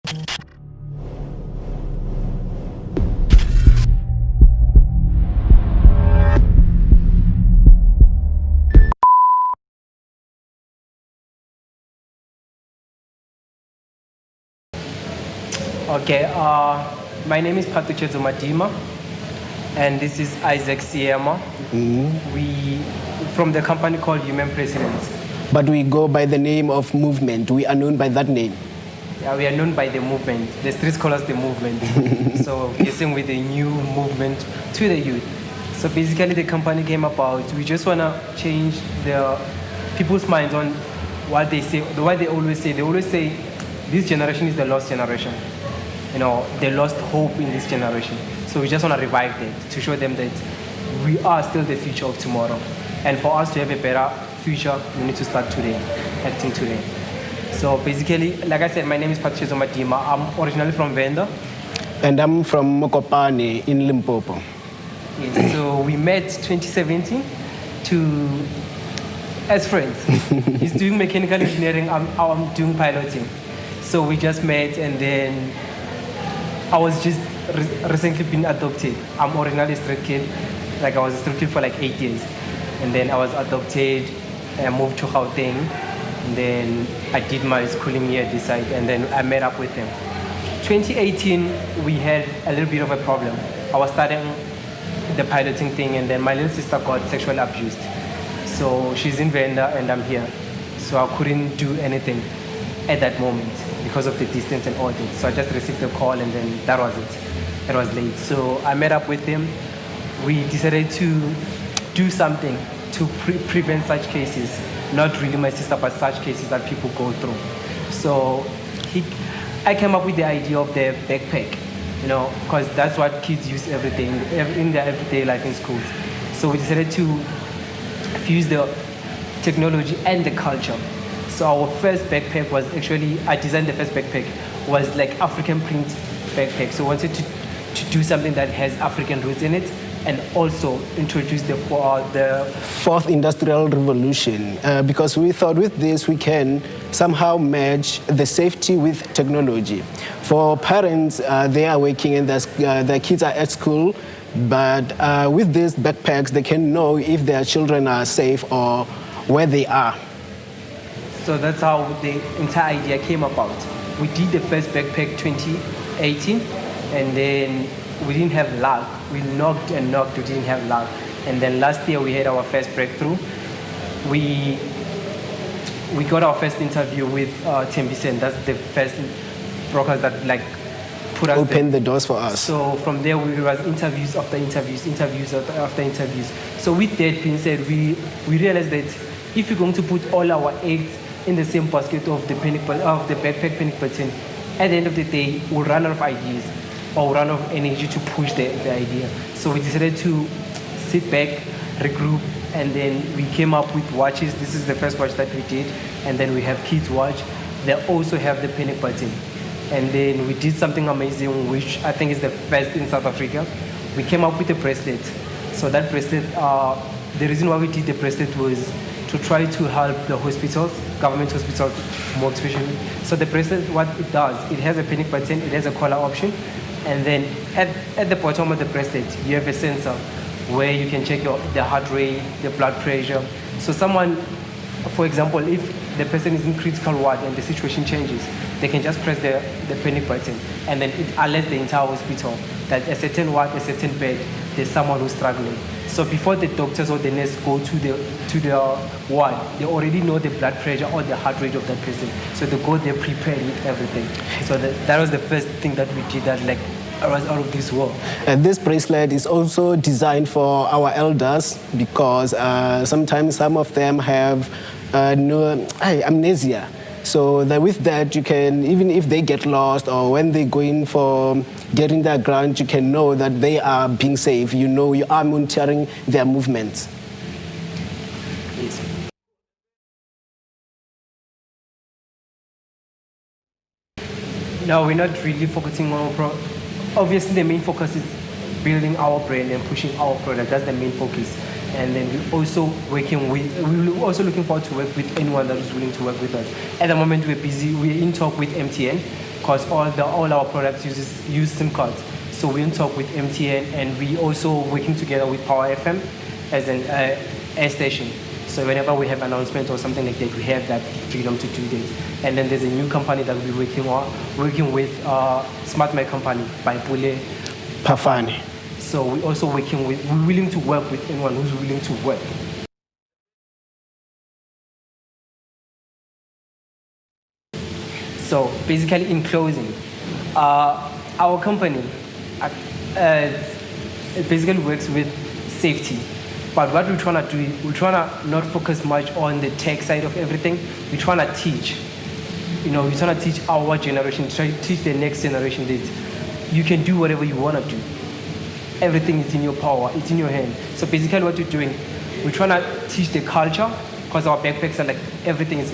Okay, my name is Precedence, and this is Isaac Siema. We from the company called Precedence. But we go by the name of Movement. We are known by that name. Yeah, we are known by the movement. The streets call us the movement. So we're saying with a new movement to the youth. So basically the company came about. We just want to change the people's minds on what they say, what they always say. They always say this generation is the lost generation. You know, they lost hope in this generation. So we just want to revive that, to show them that we are still the future of tomorrow. And for us to have a better future, we need to start today, acting today. So basically, like I said, my name is Precedence. I'm originally from Venda. And I'm from Mokopane in Limpopo. Yes, so we met 2017 as friends. He's doing mechanical engineering, I'm doing piloting. So we just met, and then I was just recently been adopted. I'm originally a street kid. Like I was a street kid for like 8 years. And then I was adopted and I moved to Gauteng. And then I did my schooling here at this site, and then I met up with them. 2018, we had a little bit of a problem. I was starting the piloting thing, and then my little sister got sexually abused. So she's in Venda and I'm here. So I couldn't do anything at that moment because of the distance and all that. So I just received a call, and then that was it. It was late. So I met up with him. We decided to do something to prevent such cases. Not really my sister, but such cases that people go through. So I came up with the idea of the backpack, you know, because that's what kids use every day in their everyday life in schools. So we decided to fuse the technology and the culture. So our first backpack was actually, I designed the first backpack, was like African print backpack. So I wanted to do something that has African roots in it, and also introduce the fourth industrial revolution, because we thought with this we can somehow merge the safety with technology. For parents, they are working and their kids are at school, but with these backpacks they can know if their children are safe or where they are. So that's how the entire idea came about. We did the first backpack 2018, and then we didn't have luck. We knocked and knocked, we didn't have luck. And then last year we had our first breakthrough. We got our first interview with Tembisen. That's the first brokers that like put us open the doors for us. So from there we was interviews after interviews after interviews. So with that being said, we realized that if you're going to put all our eggs in the same basket of the backpack panic button, at the end of the day we'll run out of ideas or run out of energy to push the idea. So we decided to sit back, regroup, and then we came up with watches. This is the first watch that we did, and then we have kids watch. They also have the panic button. And then we did something amazing, which I think is the first in South Africa. We came up with a bracelet. So that bracelet, the reason why we did the bracelet was to try to help the hospitals, government hospitals more especially. So the bracelet, what it does, it has a panic button, it has a collar option, and then at the bottom of the bracelet, you have a sensor where you can check the heart rate, the blood pressure. So someone, for example, if the person is in critical ward and the situation changes, they can just press the panic button, and then it alerts the entire hospital that a certain ward, a certain bed, there's someone who's struggling. So before the doctors or the nurse go to the ward, they already know the blood pressure or the heart rate of that person. So they go there prepared with everything. So that was the first thing that we did that like was out of this world. And this bracelet is also designed for our elders because sometimes some of them have amnesia. So that with that, you can, even if they get lost or when they go in for getting their grant, you can know that they are being safe. You know you are monitoring their movements. Yes. No, we're not really focusing on obviously the main focus is building our brand and pushing our product. That's the main focus. And then we're also looking forward to work with anyone that is willing to work with us. At the moment, we're busy. We're in talk with MTN because all our products use SIM cards. So we're in talk with MTN, and we also working together with Power FM as an air station. So whenever we have an announcement or something like that, we have that freedom to do that. And then there's a new company that we're working with, Smart My Company by Pule Pafani. So we're also we're willing to work with anyone who's willing to work. So basically, in closing, our company it basically works with safety. But what we're trying to do, we're trying to not focus much on the tech side of everything. We're trying to teach. We're trying to teach our generation, try to teach the next generation that you can do whatever you want to do. Everything is in your power, it's in your hand. So basically what we're doing, we're trying to teach the culture, because our backpacks are everything is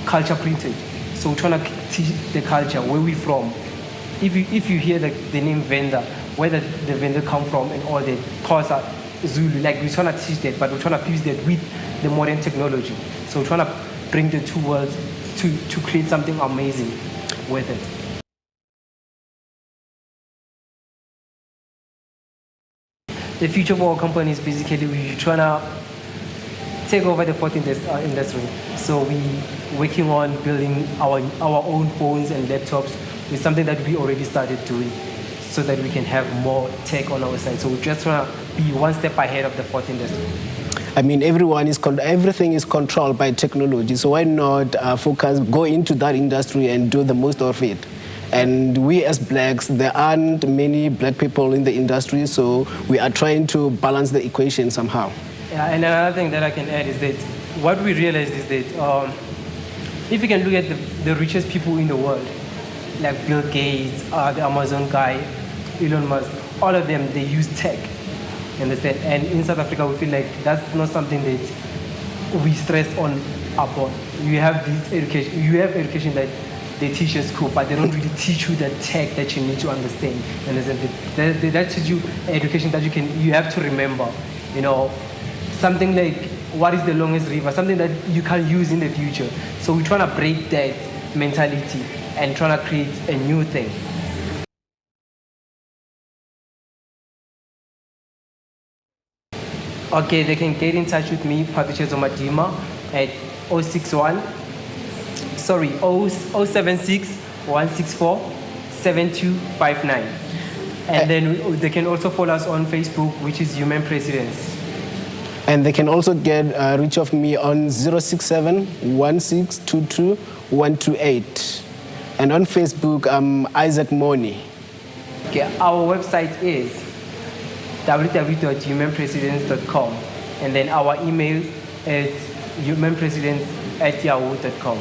culture printed. So we're trying to teach the culture, where we're from. If you hear the name vendor, where the vendor come from and all that, Xhosa, Zulu, we're trying to teach that, but we're trying to fuse that with the modern technology. So we're trying to bring the two worlds to create something amazing with it. The future of our company is basically we're trying to take over the fourth industry. So we're working on building our own phones and laptops with something that we already started doing, so that we can have more tech on our side. So we're just trying to be one step ahead of the fourth industry. I mean, everything is controlled by technology. So why not go into that industry and do the most of it? And we as blacks, there aren't many black people in the industry, so we are trying to balance the equation somehow. Yeah, and another thing that I can add is that what we realized is that if you can look at the richest people in the world, like Bill Gates, the Amazon guy, Elon Musk, all of them, they use tech. Understand? And in South Africa, we feel like that's not something that we stress upon. You have education that they teach in school, but they don't really teach you the tech that you need to understand. Understand? They teach you education that you have to remember. Something like what is the longest river, something that you can use in the future. So we're trying to break that mentality and trying to create a new thing. Okay, they can get in touch with me, PodcastwithMacG, at 076 164 7259. And then they can also follow us on Facebook, which is Human Precedence. And they can also get reach of me on 067 1622 128. And on Facebook, I'm Isaac Moni. Okay, our website is www.humanprecedence.com, and then our email is humanprecedence@yahoo.com.